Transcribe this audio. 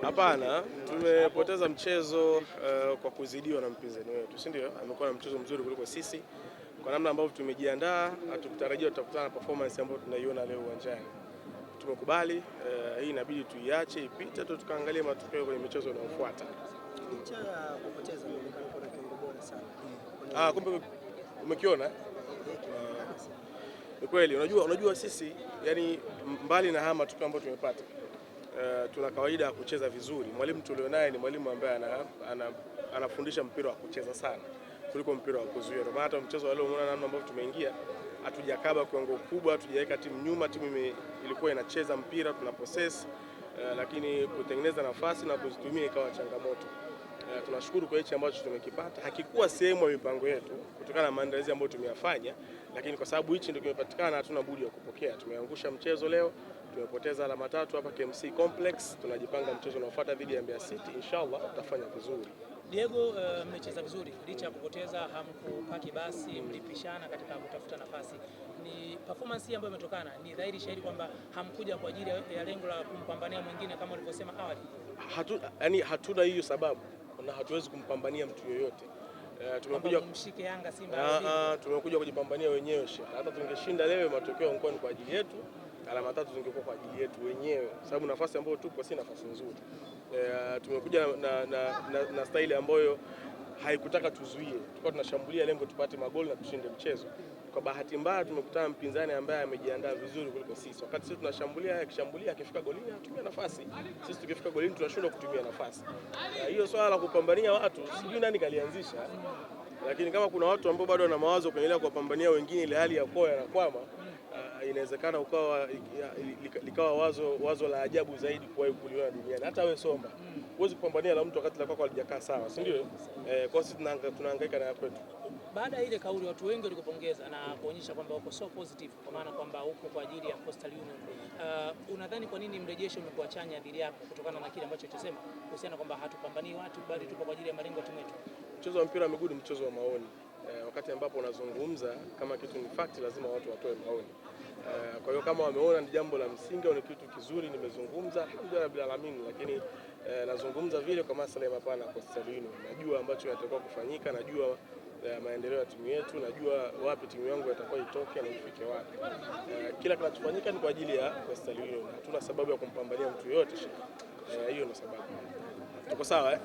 Hapana, tumepoteza mchezo kwa kuzidiwa na mpinzani wetu, si ndio? Amekuwa na mchezo mzuri kuliko sisi. Kwa namna ambavyo tumejiandaa, hatukutarajia tutakutana na performance ambayo tunaiona leo uwanjani. Tumekubali, hii inabidi tuiache ipite tu tukaangalia matokeo kwenye michezo inayofuata. Licha ya kupoteza kwa kiwango bora sana. Kumbe umekiona? Ni kweli, unajua sisi yani mbali na haya matokeo ambayo tumepata, tuna kawaida ya kucheza vizuri. Mwalimu tulionaye ni mwalimu ambaye anafundisha mpira wa kucheza sana kuliko mpira wa kuzuia. Ndio maana hata mchezo wa leo unaona namna ambavyo tumeingia, hatujakaba kiwango kubwa, hatujaweka timu nyuma, timu ilikuwa inacheza mpira, tuna possess, lakini kutengeneza nafasi na kuzitumia ikawa changamoto. Tunashukuru kwa hichi ambacho tumekipata. Hakikuwa sehemu ya mipango yetu kutokana na maandalizi ambayo tumeyafanya, lakini kwa sababu hichi ndio kimepatikana, hatuna budi ya kupokea. Tumeangusha mchezo leo, tumepoteza alama 3 hapa KMC Complex. Tunajipanga mchezo unaofuata dhidi ya Mbeya City, inshallah tutafanya vizuri. Diego, mmecheza vizuri licha ya kupoteza, hamkupaki basi, mlipishana katika kutafuta nafasi. Ni performance ambayo imetokana, ni dhahiri shahiri kwamba hamkuja kwa ajili ya lengo la kumpambania mwingine kama ulivyosema awali. Hatuna hiyo sababu na hatuwezi kumpambania mtu yoyote. Tumekuja kumshike Yanga Simba. Tumekuja kujipambania wenyewe. Hata tungeshinda leo, matokeo yangekuwa ni kwa ajili yetu, alama 3 zingekuwa kwa ajili yetu wenyewe, sababu nafasi ambayo tupo si nafasi nzuri. Tumekuja na staili ambayo haikutaka tuzuie, tulikuwa tunashambulia lengo tupate magoli na tushinde mchezo. Kwa bahati mbaya tumekutana mpinzani ambaye amejiandaa vizuri kuliko sisi. Wakati sisi tunashambulia, akifika golini hatumia nafasi. Sisi tukifika golini tunashindwa kutumia nafasi. Hiyo swala la kupambania watu sijui nani kalianzisha, lakini kama kuna watu ambao bado wana mawazo kuendelea kuwapambania wengine ile hali ya kwao yanakwama, inawezekana likawa wazo la ajabu zaidi kuwahi kuliona duniani. Hata wewe Somba, huwezi kupambania la mtu wakati la kwako halijakaa sawa, si ndio? Kwa sisi tunahangaika na kwetu. Baada ya ile kauli watu wengi walikupongeza na kuonyesha kwamba uko so positive, kwa maana kwamba uko kwa ajili ya Coastal Union. Unadhani kwa nini mrejesho umekuwa chanya dhidi yako kutokana na kile ambacho tusema kuhusiana kwamba hatupambanii watu bali tupo kwa ajili ya malengo ya timu yetu? Mchezo wa mpira wa miguu ni mchezo wa maoni. Wakati ambapo unazungumza kama kitu ni fact, lazima watu watoe maoni. Kwa hiyo kama wameona ni jambo la msingi au ni kitu kizuri, nimezungumza alhamdulillah bila alamin, lakini nazungumza vile kwa maslahi mapana kwa Coastal Union. Najua ambacho yanatakiwa kufanyika, najua maendeleo ya timu yetu, najua wapi timu yangu itakuwa itoke na ifike wapi. Kila kinachofanyika ni kwa ajili ya Coastal Union. Hatuna sababu ya kumpambania mtu yote. Hiyo ndio sababu. Tuko sawa